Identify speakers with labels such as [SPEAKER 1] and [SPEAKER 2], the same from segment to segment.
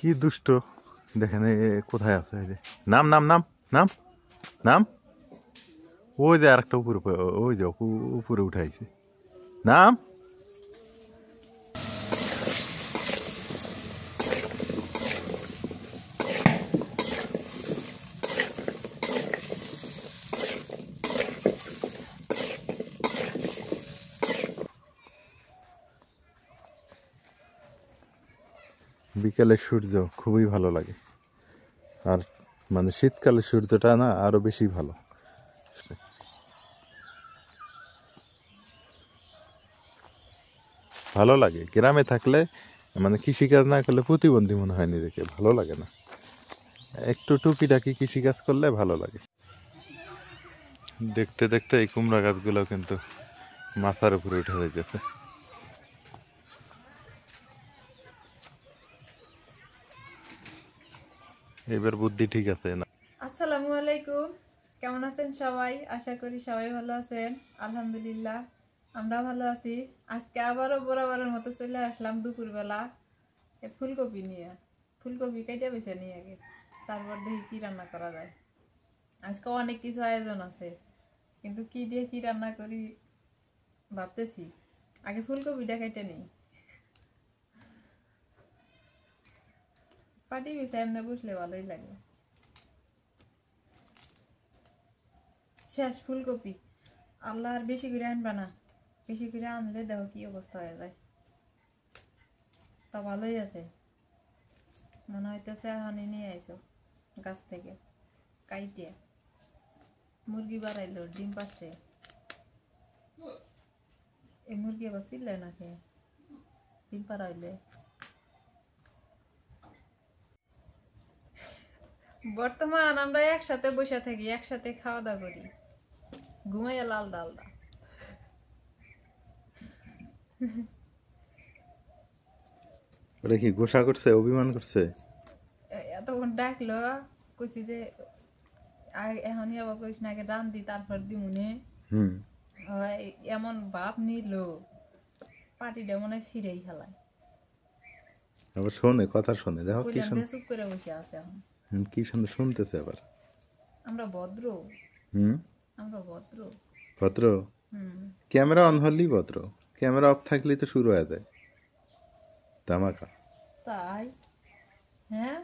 [SPEAKER 1] কি দুষ্ট দেখেন কোথায় আছে এই যে নাম নাম নাম নাম নাম ওই যে আরেকটা উপরে ওই যে উপরে উঠাইছে নাম বিকালের সূর্য খুবই ভালো লাগে আর মানে শীতকালের সূর্যটা না আরো বেশি ভালো ভালো লাগে গ্রামে থাকলে মানে কৃষিকাজ না করলে প্রতিবন্ধী মনে হয় নিজেকে ভালো লাগে না একটু টুকিটাকি কৃষিকাজ করলে ভালো লাগে দেখতে দেখতে এই কুমড়া গাছগুলো কিন্তু মাথার উপরে উঠে যাইতেছে এবার বুদ্ধি ঠিক আছে না
[SPEAKER 2] আসসালামু আলাইকুম কেমন আছেন সবাই আশা করি সবাই ভালো আছেন আলহামদুলিল্লাহ আমরা ভালো আছি আজকে আবারও বরাবরের মতো চলে আসলাম দুপুরবেলা ফুলকপি নিয়ে ফুলকপি কেটে বেছে নিয়ে আগে তারপর দেখি কি রান্না করা যায় আজকে অনেক কিছু আয়োজন আছে কিন্তু কি দিয়ে কি রান্না করি ভাবতেছি আগে ফুলকপিটা কেটে নিই পাটি বেছে এমনি বসলে ভালোই লাগে শেষ ফুলকপি আল্লাহ আর বেশি করে আনবা না বেশি করে আনলে দেখো কি অবস্থা হয়ে যায় তা ভালোই আছে মনে হইতেছে হানি নিয়ে আইসো গাছ থেকে কাইটে মুরগি বাড়াইলো ডিম পাচ্ছে এই মুরগি আবার চিল্লায় না খেয়ে ডিম পাড়াইলে বর্তমান আমরা একসাথে বসে থাকি একসাথে খাওয়া দাওয়া করি ঘুমাইয়া লাল ডালদা
[SPEAKER 1] ওটা কি গোসা করছে অভিমান করছে
[SPEAKER 2] এতক্ষণ ডাকলো কইছি যে এখনই আবার কইস না আগে রান দি তারপর দিমুনে এমন ভাব নিল পাটিটা মনে হয় ছিঁড়েই খেলায়
[SPEAKER 1] আবার শোনে কথা শোনে দেখো কি শুনে
[SPEAKER 2] চুপ করে বসে আছে এখন
[SPEAKER 1] কি সুন্দর শুনতেছে আবার
[SPEAKER 2] আমরা ভদ্র আমরা ভদ্র
[SPEAKER 1] ভদ্র ক্যামেরা অন হলেই ভদ্র ক্যামেরা অফ থাকলেই তো শুরু হয়ে যায় ধামাকা
[SPEAKER 2] তাই হ্যাঁ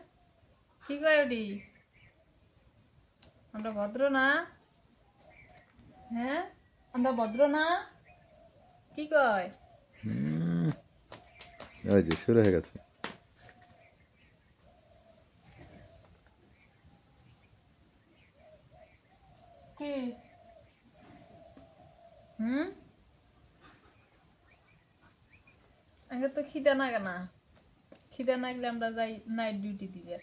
[SPEAKER 2] কি কয় ওটি আমরা ভদ্র না হ্যাঁ আমরা ভদ্র না কি কয়
[SPEAKER 1] ওই যে শুরু হয়ে গেছে
[SPEAKER 2] কি আগে তো খিদা না কেনা খিদা না গেলে আমরা যাই নাইট ডিউটি দিবে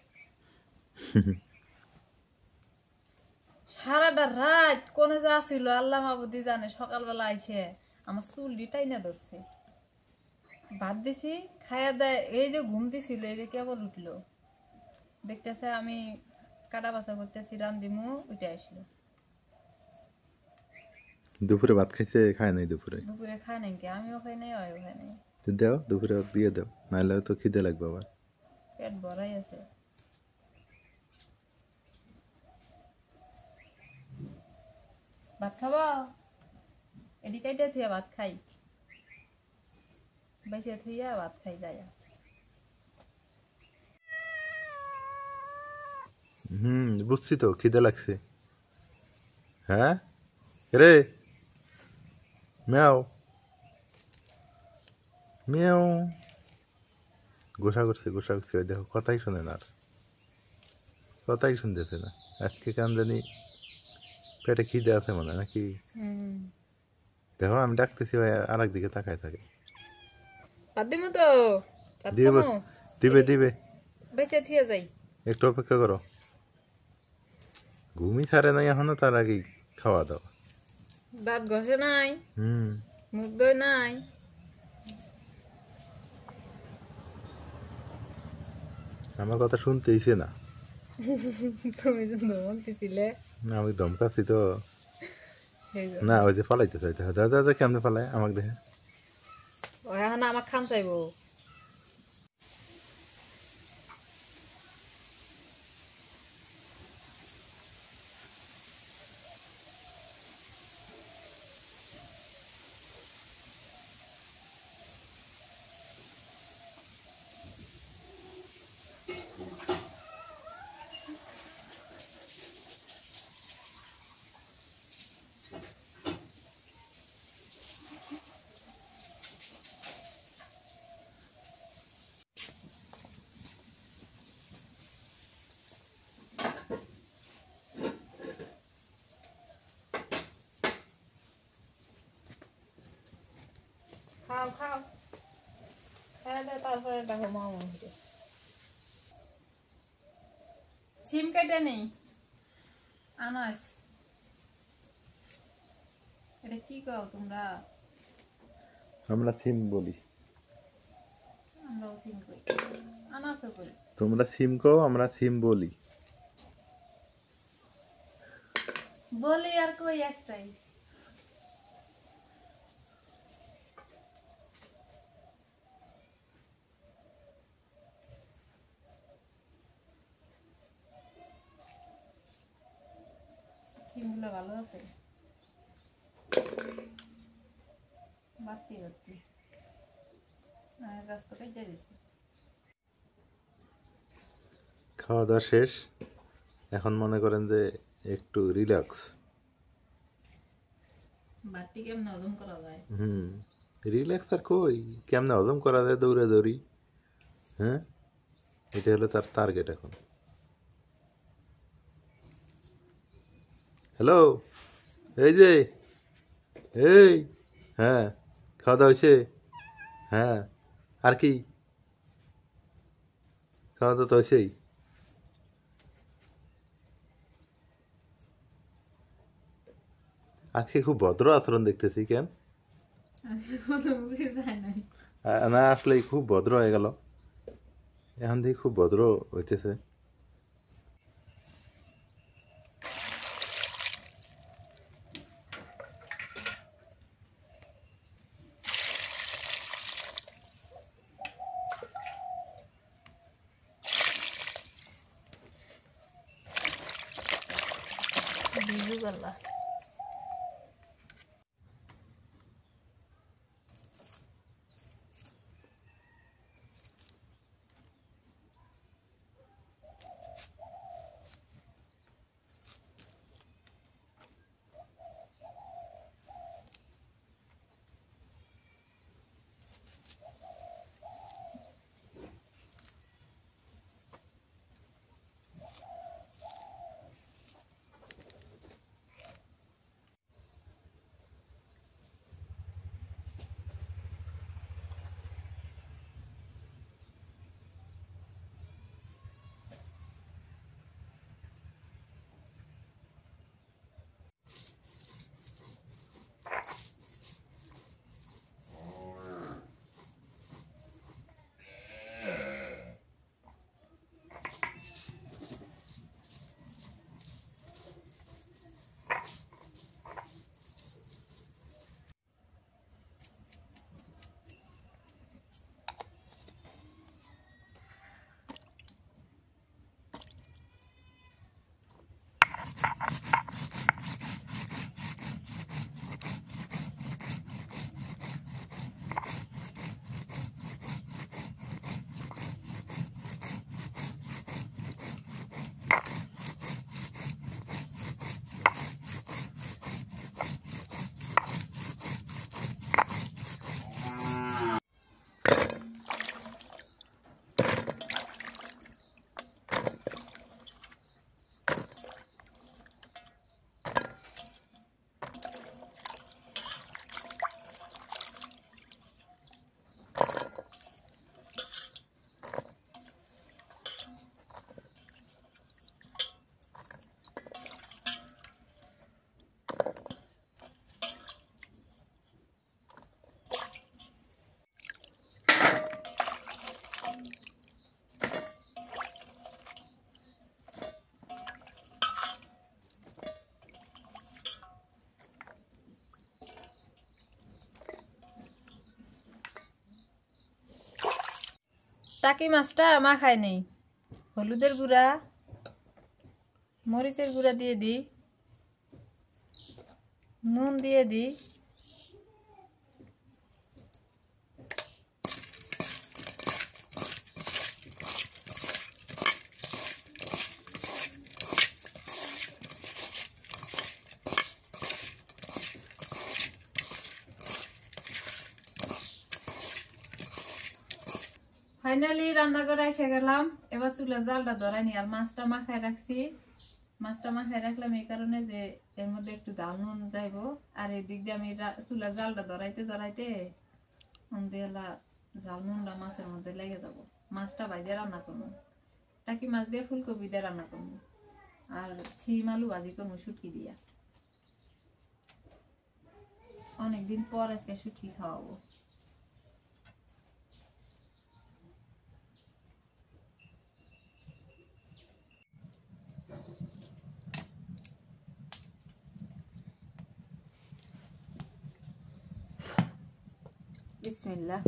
[SPEAKER 2] সারাটা রাত কোনে যা ছিল আল্লাহ মাবুদি জানে সকালবেলা আইসে আমার চুলটি টাইনা ধরছে ভাত দিছি খাইয়া দেয় এই যে ঘুম দিছিল এই যে কেবল উঠলো দেখতেছে আমি কাটা বাছা করতেছি রান দিমু উঠে আসলো
[SPEAKER 1] দুপুরে ভাত খাইতে খায় নাই দুপুরে
[SPEAKER 2] খায় নাই কি আমিও খাই নাই ওও খাই নাই
[SPEAKER 1] দাও দুপুরে দিয়ে দাও নাহলে তো খিদে লাগবে আবার
[SPEAKER 2] পেট ভরাই আছে ভাত খাবা এডি কাইটা থিয়া ভাত খাই বাইসে থিয়া ভাত খাই যায়
[SPEAKER 1] বুঝছি তো খিদে লাগছে হ্যাঁ রে ম্যাও ম্যাও গোসা করছে দেখো কথাই শোনে না আর কথাই শুনতেছে না আজকে কেন জানি পেটে খিদে আছে মনে হয় নাকি দেখো আমি ডাকতেছি ভাই আর একদিকে তাকায় থাকে দিবে দিবে
[SPEAKER 2] বেঁচে থিয়ে যাই
[SPEAKER 1] একটু অপেক্ষা করো ঘুমি ছাড়ে নাই এখনো তার আগেই খাওয়া দাওয়া
[SPEAKER 2] দাঁত ঘষে নাই মুখ ধোয় নাই
[SPEAKER 1] আমার কথা শুনতেইছে না
[SPEAKER 2] তুমি বলতেছিলে
[SPEAKER 1] না আমি ধমকাচ্ছি তো না ওই যে পালাইতে চাইতে দাদা কেমনে পালায় আমাকে দেখে
[SPEAKER 2] এখন আমার খাম চাইবো খাও খাও খাওয়া দাও তারপরে দেখো মা মন্দিরে সিম কেটে নেই আনাস এটা কি কও তোমরা
[SPEAKER 1] আমরা সিম বলি
[SPEAKER 2] আমরাও সিম কই আনাসও কই
[SPEAKER 1] তোমরা সিম কও আমরা সিম বলি
[SPEAKER 2] বলি আর কই একটাই সিমগুলো ভালো আছে বাড়তি বাড়তি গাছ তো কেটে দিচ্ছি
[SPEAKER 1] খাওয়া দাওয়া শেষ এখন মনে করেন যে একটু রিল্যাক্স
[SPEAKER 2] বাড়তি কেমন হজম করা যায়
[SPEAKER 1] রিল্যাক্স আর কই কেমনে হজম করা যায় দৌড়ে দৌড়ি হ্যাঁ এটা হলো তার টার্গেট এখন হ্যালো এই যে এই হ্যাঁ খাওয়া দাওয়া হয়েছে হ্যাঁ আর কি খাওয়া দাওয়া তো হয়েছেই আজকে খুব ভদ্র আচরণ দেখতেছি কেন না আসলে খুব ভদ্র হয়ে গেল এখন থেকে খুব ভদ্র হইতেছে
[SPEAKER 2] বিজু গলা টাকি মাছটা মাখায় নেই হলুদের গুঁড়া মরিচের গুঁড়া দিয়ে দিই নুন দিয়ে দিই ফাইনালি রান্না করে এসে গেলাম এবার চুলের জালটা ধরাই নি আর মাছটা মাখায় রাখছি মাছটা মাখায় রাখলাম এই কারণে যে এর মধ্যে একটু জাল নুন যাইবো আর এই দিক দিয়ে আমি চুলের জালটা ধরাইতে ধরাইতে সন্ধ্যেবেলা ঝালমুন্ডা মাছের মধ্যে লেগে যাব। মাছটা ভাজে রান্না করবো, টাকি মাছ দিয়ে ফুলকপি দিয়ে রান্না করবো, আর শিম আলু ভাজি করবো শুটকি দিয়া। অনেকদিন পর আজকে শুটকি খাওয়াবো। বিসমিল্লাহ।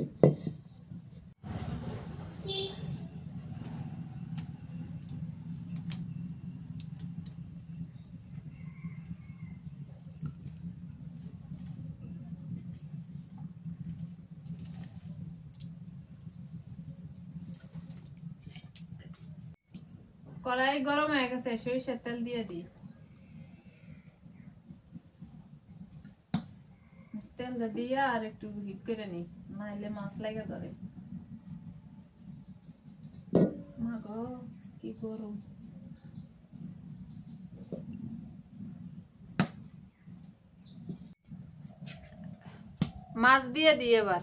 [SPEAKER 2] কড়াই গরম হয়ে গেছে, সরিষার তেল দিয়ে দিই। তেলটা দিয়ে আর একটু হিট করে নি, নাইলে মাছ লাগে ধরে। মা গো কি গরম। মাছ দিয়ে দিই এবার।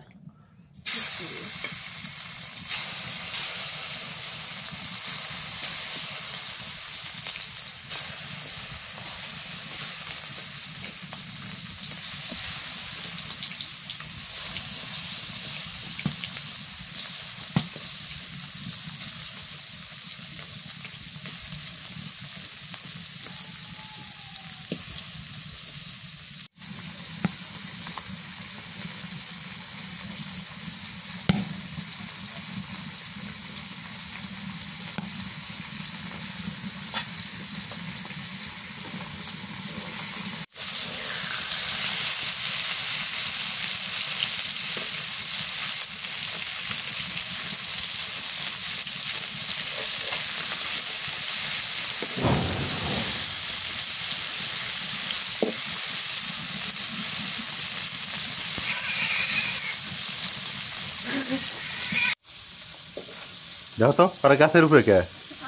[SPEAKER 1] দেখো তো ওরা গাছের উপরে কে?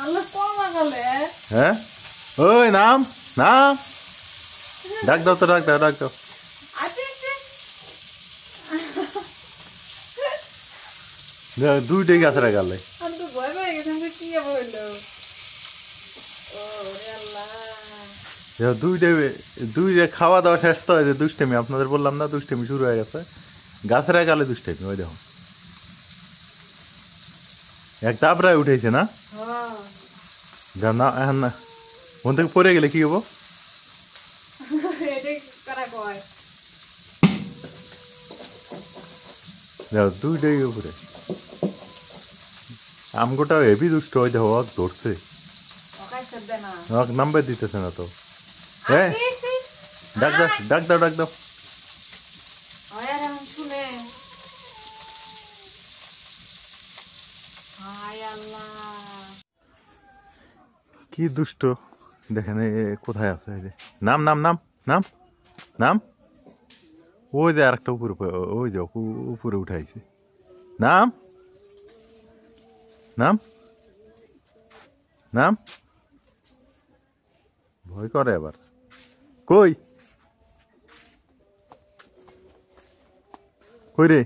[SPEAKER 2] আল্লাহ কোন লাগালে?
[SPEAKER 1] হ্যাঁ ওই নাম নাম ডাক দাও তো, ডাক দাও ডাক দাও। দুইটাই গাছের গালে।
[SPEAKER 2] আমি তো ভয় পেয়ে গেছি, আমি কি বললো। ও রে আল্লাহ।
[SPEAKER 1] দুইটা খাওয়া দাওয়া শেষ তো হয়েছে, দুষ্টেমি আপনাদের বললাম না, দুষ্টেমি শুরু হয়ে গেছে গাছের গালে, দুষ্টেমি। ওই দেখো এক দাবরায় উঠেছে না, না এখন না ওখান থেকে পড়ে গেলে কি হবো? দুইটাই উপরে আমগোটা হেভি দুষ্ট হয়ে যাও, ধরছে নাম্বার দিতেছে না তো। হ্যাঁ ডাক দাও ডাক দাও ডাক দাও। কি দুষ্ট দেখেন, কোথায় আছে? নাম নাম নাম নাম নাম। ওই যে আর একটা উপরে, ওই যে উপরে উঠাইছে। নাম নাম নাম। ভয় করে আবার। কই কই রে?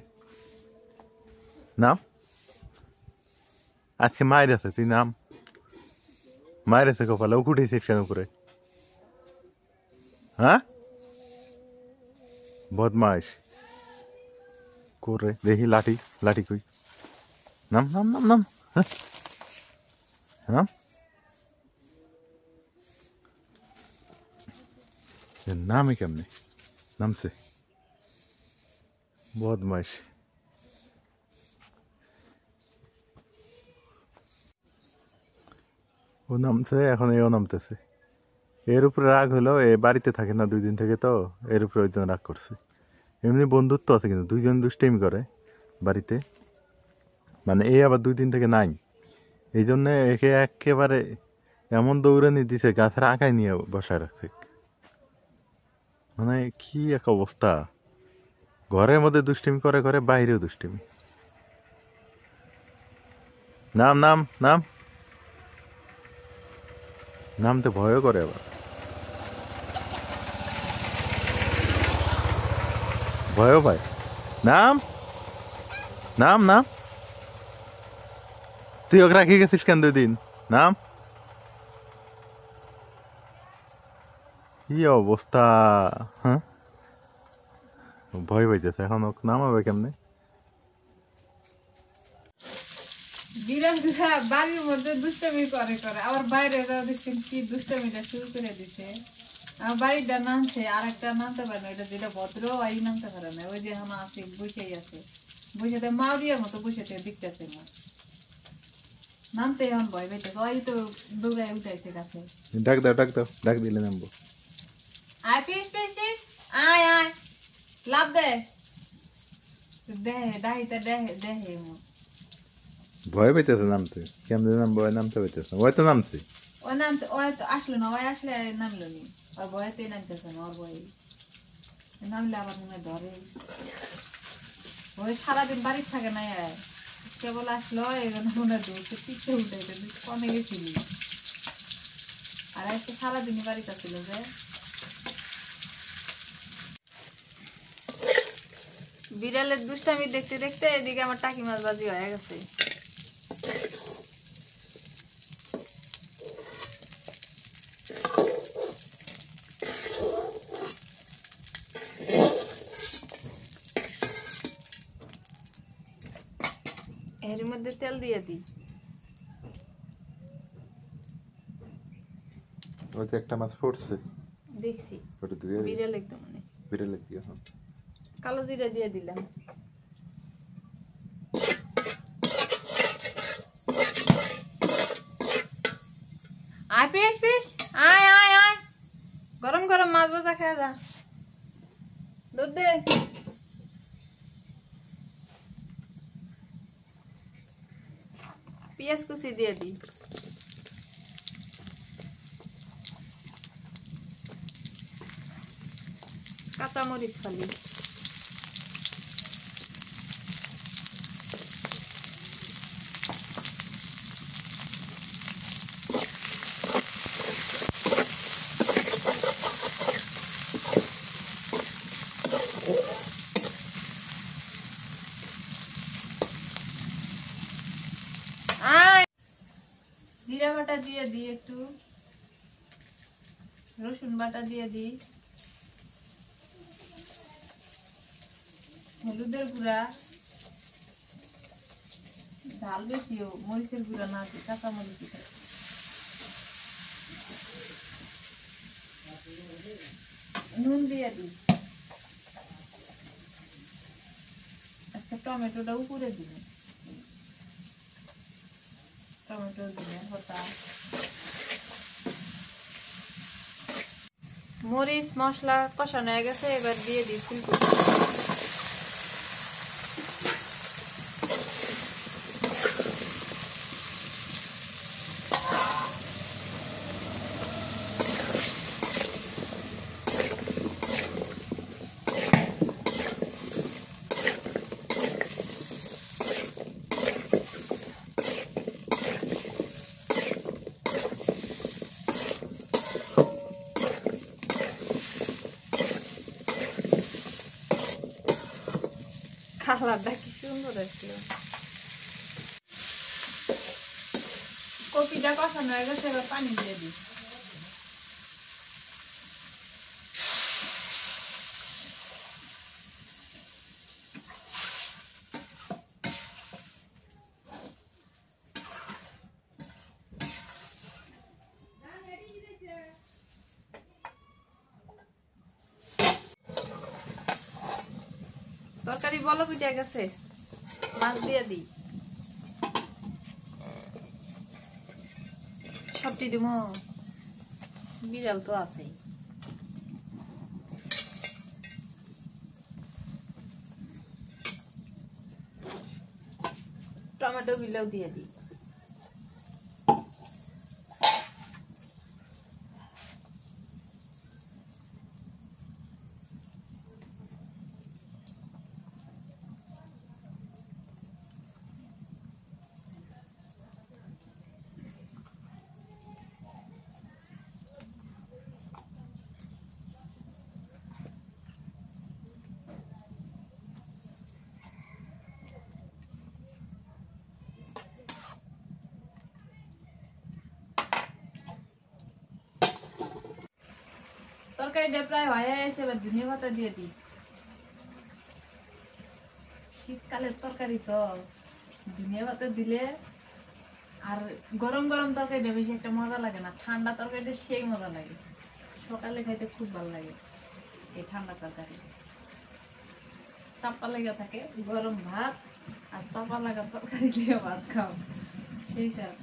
[SPEAKER 1] নাম। আজকে মায়ের আছে, তুই নাম। মায়ের আছে কপালে, ও উঠেছিস কেন উপরে? হ্যাঁ বদমাইশ করে দেখি। লাঠি লাঠি কই? নাম নাম নাম নাম নাম। নামে কেমনে নামছে? বদমাইশ। ও নামছে, এখন এও নামতেছে। এর উপরে রাগ হলো, এ বাড়িতে থাকে না 2 দিন থেকে, তো এর উপরে ওই জন্য রাগ করছে। এমনি বন্ধুত্ব আছে কিন্তু দুইজন দুষ্টেমি করে বাড়িতে, মানে এই আবার 2 দিন থেকে নাই, এই জন্য একে একেবারে এমন দৌড়ানি দিছে, গাছের আঁকায় নিয়ে বসায় রাখছে। মানে কি এক অবস্থা, ঘরের মধ্যে দুষ্টিমি করে, ঘরে বাইরেও দুষ্টিমি। নাম নাম নাম। নামতে ভয়ও করে আবার, ভয়ও পায়। নাম নাম নাম তুই ওকে রাখি গেছিস কেন 2 দিন নাম কি অবস্থা হ্যাঁ ভয় পাইতেছে এখন ওকে নামাবে কেমনে
[SPEAKER 2] বিড়ালটা বাড়ির মধ্যে দুষ্টামি করে করে আবার বাইরে যাওয়া দেখছেন কি দুষ্টামিটা শুরু করে দিছে আমার বাড়িটা নামছে আর একটা নামতে পারে না ওইটা যেটা ভদ্র ওই নামতে পারে না ওই যে এখন আছে বসেই আছে বসে মাউরিয়ার মতো বসে দেখতেছে না নামতে এখন ভয় পেয়েছে ওই তো দৌড়ায় উঠাইছে কাছে
[SPEAKER 1] ডাক দাও ডাক দিলে নামবো
[SPEAKER 2] আয় পিস পিস পিস আয় আয় লাভ দে দেহে ডাইতে দেহে দেহে
[SPEAKER 1] ভয় পাইতেছে নামতে কেমনে নামবো নামতে পাইতেছে ওই তো নামছে
[SPEAKER 2] ওই নামতে ওই তো আসলো না ওই আসলে নামলো নি ওর ভয়েতেই নামতেছে না ওর ভয়ে নামলে আবার মনে ধরে ওই সারাদিন বাড়ি থাকে না কেবল আসলো এখানে মনে ধরছে পিঠে উঠে কমে গেছিল আর একটা সারাদিনই বাড়িতে ছিল যে বিড়ালের দুষ্টামি দেখতে দেখতে এদিকে আমার টাকি মাছ বাজি হয়ে গেছে এর মধ্যে তেল দিয়ে দিই
[SPEAKER 1] ওই তো একটা মাছ পড়ছে
[SPEAKER 2] দেখছি
[SPEAKER 1] ওটা দিয়ে
[SPEAKER 2] বিড়াল একদম মানে
[SPEAKER 1] বিড়ালে দিয়ে হ্যাঁ
[SPEAKER 2] কালো জিরা দিয়ে দিলাম আয় পিস পিস আয় আয় আয় গরম গরম মাছ ভাজা খেয়ে যা দুধ দে পেঁয়াজ কুচি দিয়ে দি কাঁচা মরিচ খালি জিরা বাটা দিয়ে দিই একটু রসুন বাটা দিয়ে দিই হলুদের গুঁড়া ঝাল বেশিও মরিচের গুঁড়া না দিই কাঁচা মরিচ নুন দিয়ে দিই একটা টমেটোটা উপরে দিই টমেটো দিয়ে হতা মরিচ মশলা কষানো হয়ে গেছে এবার দিয়ে দিই ফুলকপি কালারটা কি সুন্দর আসলো কপিটা কষানো হয়ে গেছে এবার পানি দিয়ে দিই তরকারি বলো পিঠে গেছে মাছ দিয়ে দিই সবটি দিব বিড়াল তো আছে টমেটো গুলোও দিয়ে দিই তরকারিটা প্রায় হয়ে এসে, এবার ধনিয়া পাতা দিয়ে দিই। শীতকালের তরকারি তো ধনিয়া পাতা দিলে, আর গরম গরম তরকারিটা বেশি একটা মজা লাগে না, ঠান্ডা তরকারিটা সেই মজা লাগে। সকালে খাইতে খুব ভালো লাগে এই ঠান্ডা তরকারি। চাপা লেগে থাকে গরম ভাত আর চাপা লাগা তরকারি দিয়ে ভাত খাও, সেই সব।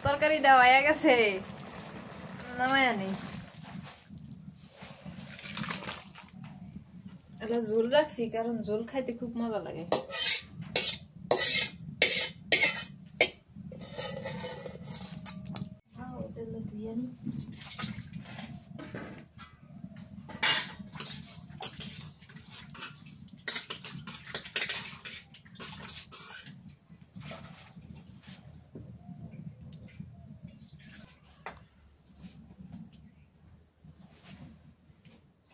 [SPEAKER 2] তরকারিটা হয়ে গেছে, নামায় আনি। এটা ঝোল রাখছি কারণ ঝোল খাইতে খুব মজা লাগে।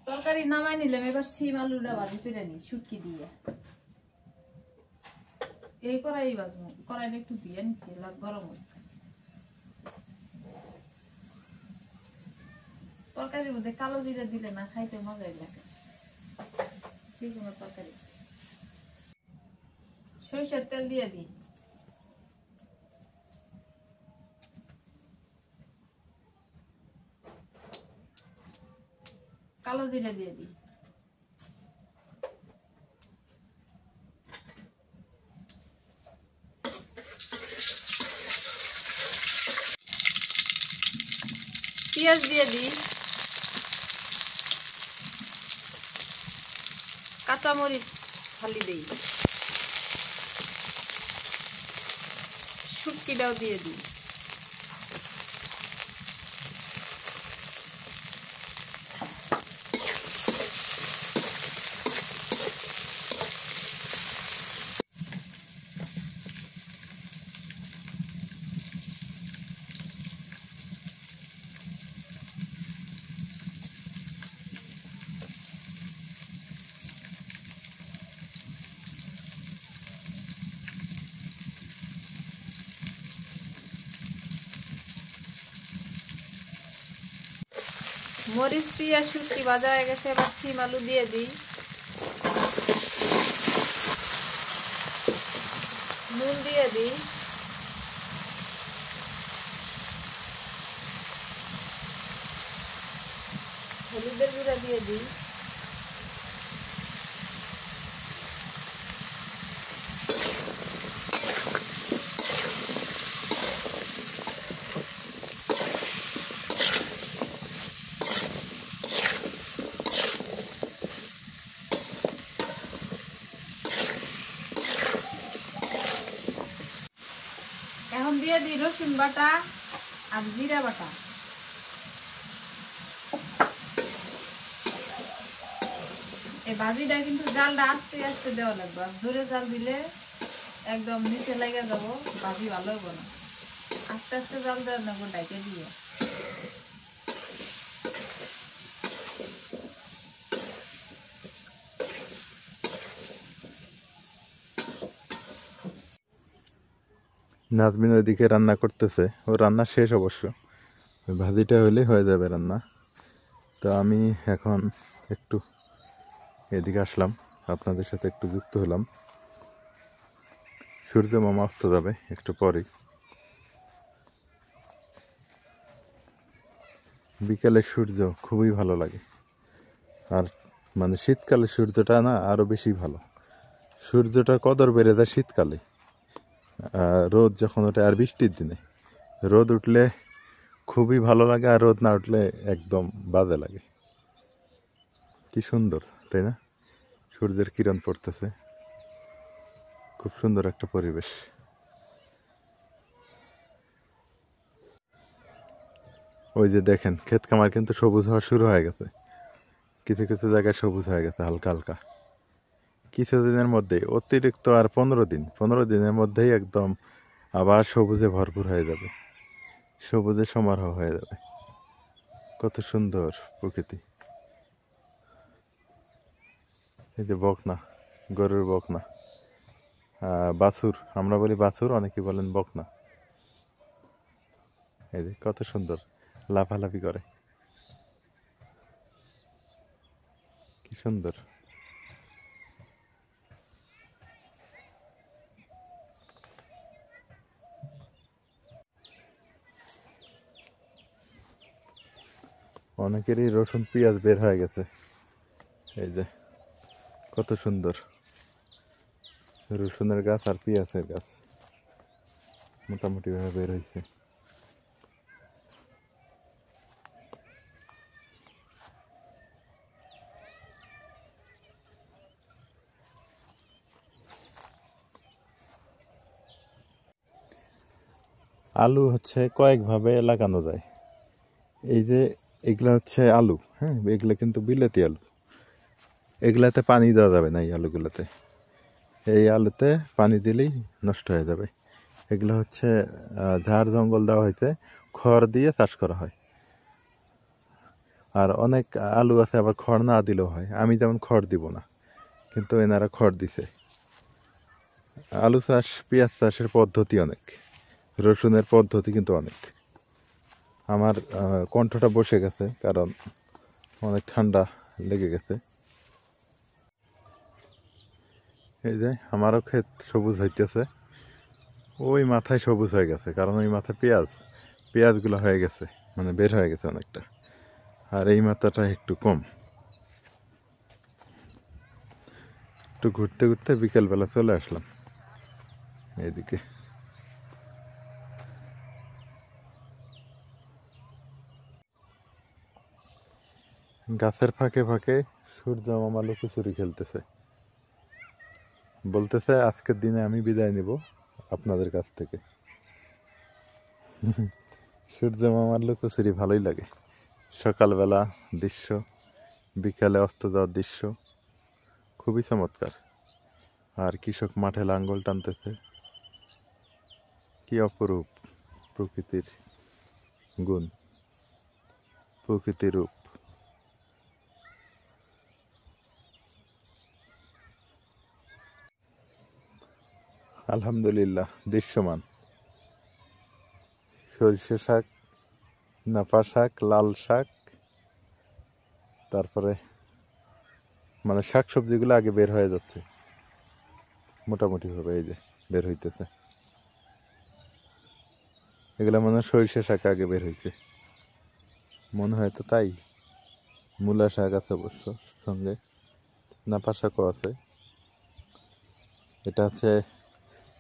[SPEAKER 2] তরকারি নামাই নিলাম, এবার সিম আলুটা ভাজি করে নি শুটকি দিয়ে। এই কড়াই বাজবো, কড়াইটা একটু দিয়ে নিচ্ছি গরম। তরকারির মধ্যে কালো জিরা দিলে না খাইতে মজাই লাগে যে কোনো তরকারি। সরিষার তেল দিয়ে দিই। কালো জিরা দিয়ে দিই। পেঁয়াজ দিয়ে দিই। কাঁচামরিচ খালি দিই। শুটকিটাও দিয়ে দিই। মরিচ পেঁয়াজ শুটকি ভাজা হয়ে গেছে, এবার সিম আলু দিয়ে দিই। নুন দিয়ে দিই। হলুদের গুঁড়া দিয়ে দিই। এখন দিয়ে দিই রসুন বাটা আর জিরা বাটা। এই ভাজিটা কিন্তু জালটা আস্তে আস্তে দেওয়া লাগবে, আর জোরে জাল দিলে একদম নিচে লেগে যাবো, ভাজি ভালো হবে না। আস্তে আস্তে জাল দেওয়া লাগবে ডাইকে দিয়ে।
[SPEAKER 1] নাজমিন ওইদিকে রান্না করতেছে, ও রান্না শেষ অবশ্য, ওই ভাজিটা হলে হয়ে যাবে রান্না। তো আমি এখন একটু এদিকে আসলাম, আপনাদের সাথে একটু যুক্ত হলাম। সূর্য মামা অস্ত যাবে একটু পরেই। বিকালে সূর্য খুবই ভালো লাগে, আর মানে শীতকালে সূর্যটা না আরও বেশি ভালো। সূর্যটার কদর বেড়ে যায় শীতকালে। রোদ যখন ওঠে, আর বৃষ্টির দিনে রোদ উঠলে খুবই ভালো লাগে, আর রোদ না উঠলে একদম বাজে লাগে। কি সুন্দর তাই না, সূর্যের কিরণ পড়তেছে, খুব সুন্দর একটা পরিবেশ। ওই যে দেখেন ক্ষেত খামার কিন্তু সবুজ হওয়া শুরু হয়ে গেছে, কিছু কিছু জায়গায় সবুজ হয়ে গেছে হালকা হালকা। কিছুদিনের মধ্যেই, অতিরিক্ত আর 15 দিনের মধ্যেই একদম আবার সবুজে ভরপুর হয়ে যাবে, সবুজে সমারোহ হয়ে যাবে। কত সুন্দর প্রকৃতি। এই যে বকনা, গরুর বকনা। বাছুর, আমরা বলি বাছুর, অনেকে বলেন বকনা। এই যে কত সুন্দর লাফালাফি করে, কি সুন্দর। অনেকেরই রসুন পেঁয়াজ বের হয়ে গেছে, এই যে কত সুন্দর রসুনের গাছ আর পেঁয়াজের গাছ মোটামুটি ভাবে বের হয়েছে। আলু হচ্ছে কয়েকভাবে লাগানো যায়। এই যে এগুলা হচ্ছে আলু, হ্যাঁ, এগুলো কিন্তু বিলেতি আলু। এগুলাতে পানি দেওয়া যাবে না, এই আলুগুলোতে। এই আলুতে পানি দিলেই নষ্ট হয়ে যাবে। এগুলো হচ্ছে ঝাড় জঙ্গল দেওয়া হয়েছে, খড় দিয়ে চাষ করা হয়। আর অনেক আলু আছে আবার খড় না দিলেও হয়, আমি যেমন খড় দিব না, কিন্তু এনারা খড় দিছে। আলু চাষ পেঁয়াজ চাষের পদ্ধতি অনেক, রসুনের পদ্ধতি কিন্তু অনেক। আমার কণ্ঠটা বসে গেছে কারণ অনেক ঠান্ডা লেগে গেছে। এই যে আমারও ক্ষেত সবুজ হইতেছে, ওই মাথায় সবুজ হয়ে গেছে কারণ ওই মাথায় পেঁয়াজগুলো হয়ে গেছে, মানে বের হয়ে গেছে অনেকটা। আর এই মাথাটা একটু কম। একটু ঘুরতে ঘুরতে বিকেলবেলা চলে আসলাম এইদিকে। গাছের ফাঁকে ফাঁকে সূর্য মামা লুকোচুরি খেলতেছে, বলতেছে আজকের দিনে আমি বিদায় নিব আপনাদের কাছ থেকে। সূর্য মামার লুকোচুরি ভালোই লাগে। সকালবেলা দৃশ্য, বিকালে অস্ত যাওয়ার দৃশ্য খুবই চমৎকার। আর কৃষক মাঠে লাঙ্গল টানতেছে, কি অপরূপ প্রকৃতির গুণ, প্রকৃতির রূপ। আলহামদুলিল্লাহ দৃশ্যমান। সরিষা শাক, নাপা শাক, লাল শাক, তারপরে মানে শাক সবজিগুলো আগে বের হয়ে যাচ্ছে মোটামুটি ভাবে। এই যে বের হইতেছে, এগুলো মনে হয় সরিষা শাক আগে বের হইছে, মনে হয় তো তাই। মূলা শাক আছে অবশ্য সঙ্গে, নাপা শাকও আছে। এটা হচ্ছে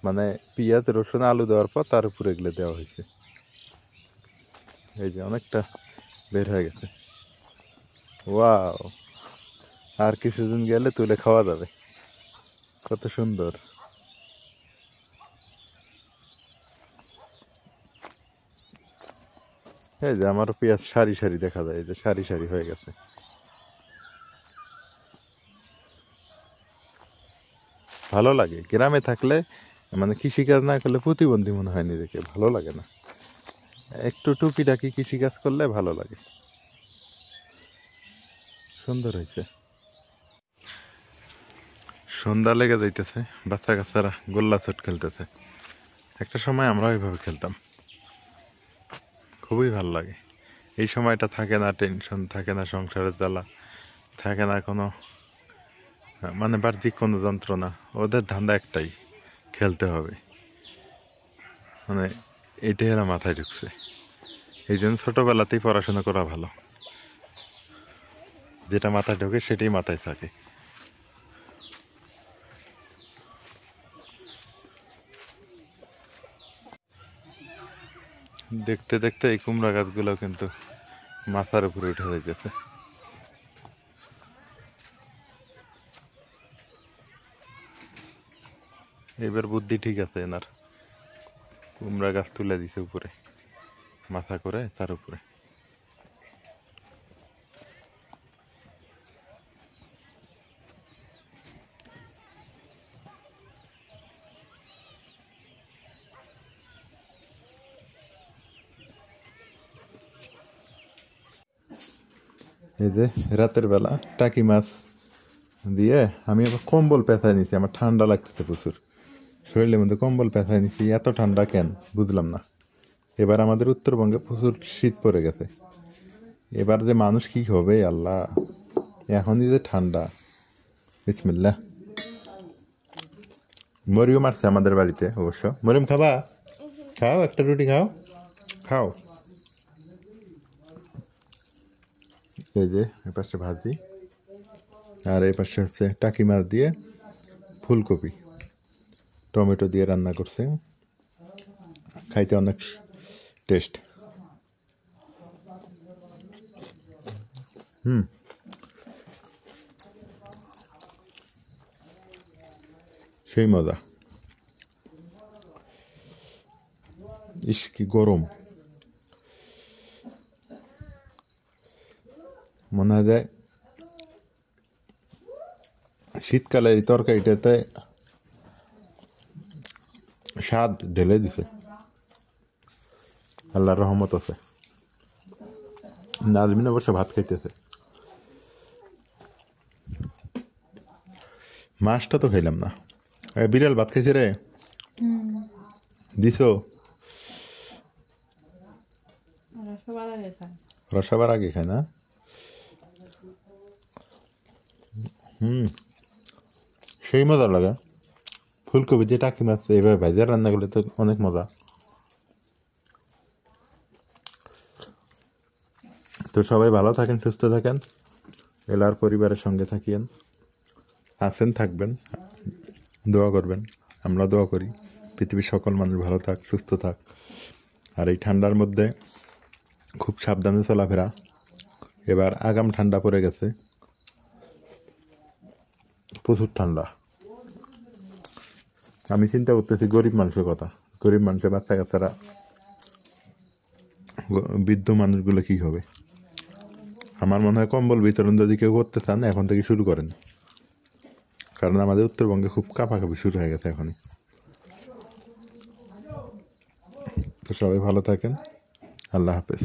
[SPEAKER 1] মানে পেঁয়াজ রসুন আলু দেওয়ার পর তার উপরে এগুলো দেওয়া হয়েছে। এই যে অনেকটা বের হয়ে গেছে। ওয়াও, আর কিছুদিন গেলে তুলে খাওয়া যাবে, কত সুন্দর। এই যে আমারও পেঁয়াজ সারি সারি দেখা যায়, এই যে সারি সারি হয়ে গেছে। ভালো লাগে গ্রামে থাকলে, মানে কৃষিকাজ না করলে প্রতিবন্ধী মনে হয় নিজেকে, ভালো লাগে না। একটু টুকিটাকি কৃষিকাজ করলে ভালো লাগে। সুন্দর হয়েছে। সন্ধ্যা লেগে যাইতেছে, বাচ্চা কাচ্চারা গোল্লা চট খেলতেছে। একটা সময় আমরা ওইভাবে খেলতাম, খুবই ভালো লাগে। এই সময়টা থাকে না টেনশন, থাকে না সংসারের জ্বালা, থাকে না কোনো মানে বাহ্যিক কোনো যন্ত্রণা। ওদের ধান্দা একটাই, খেলতে হবে, মানে এটাই এরা মাথায় ঢুকছে। এই জন্য ছোটোবেলাতেই পড়াশোনা করা ভালো, যেটা মাথায় ঢোকে সেটাই মাথায় থাকে। দেখতে দেখতে এই কুমড়া গাছগুলো কিন্তু মাথার উপরে উঠে যাইতেছে। এবার বুদ্ধি ঠিক আছে এনার, কুমড়া গাছ তুলে দিছে উপরে, মাথা করে তার উপরে। এই যে রাতের বেলা টাকি মাছ দিয়ে আমি আবার কম্বল পেঁচায় নিছি, আমার ঠান্ডা লাগতেছে প্রচুর। শরীরের মধ্যে কম্বল পেঁচায় নিচ্ছি, এত ঠান্ডা কেন বুঝলাম না। এবার আমাদের উত্তরবঙ্গে প্রচুর শীত পড়ে গেছে, এবার যে মানুষ কি হবে আল্লাহ। এখনই যে ঠান্ডা। বিসমিল্লাহ। মরিয়ম আসছে আমাদের বাড়িতে অবশ্য। মরিয়ম খাবা? খাও, একটা রুটি খাও, খাও। এই যে এপাশে ভাজি, আর এই পাশে হচ্ছে টাকি মাছ দিয়ে ফুলকপি টমেটো দিয়ে রান্না করছে, খাইতে অনেক টেস্ট। সেই মজা। ইস কি গরম, মনে হয় যায় শীতকালের এই তরকারিটাতে স্বাদ ঢেলে দিছে। আল্লাহর রহমত আছে। নাজমিন অবশ্য ভাত খাইতেছে। মাছটা তো খাইলাম না। বিড়াল ভাত খাইছে রে, দিছো? রসাবার আগে খায় না? সেই মজা লাগে। ফুলকপি দিয়ে টাকি মাছ এইভাবে ভাজা রান্না করলে তো অনেক মজা। তো সবাই ভালো থাকেন, সুস্থ থাকেন, এলার পরিবারের সঙ্গে থাকিয়েন, আছেন, থাকবেন, দোয়া করবেন। আমরা দোয়া করি পৃথিবীর সকল মানুষ ভালো থাক, সুস্থ থাক। আর এই ঠান্ডার মধ্যে খুব সাবধানে চলাফেরা। এবার আগাম ঠান্ডা পড়ে গেছে, প্রচুর ঠান্ডা। আমি চিন্তা করতেছি গরিব মানুষের কথা। গরিব মানুষের বাচ্চা কাচ্চারা, বৃদ্ধ মানুষগুলো কী হবে। আমার মনে হয় কম্বল বিতরণ যদি কেউ করতে চান এখন থেকে শুরু করেন, কারণ আমাদের উত্তরবঙ্গে খুব কাঁপাকাঁপি শুরু হয়ে গেছে এখনই। তো সবাই ভালো থাকেন, আল্লাহ হাফেজ।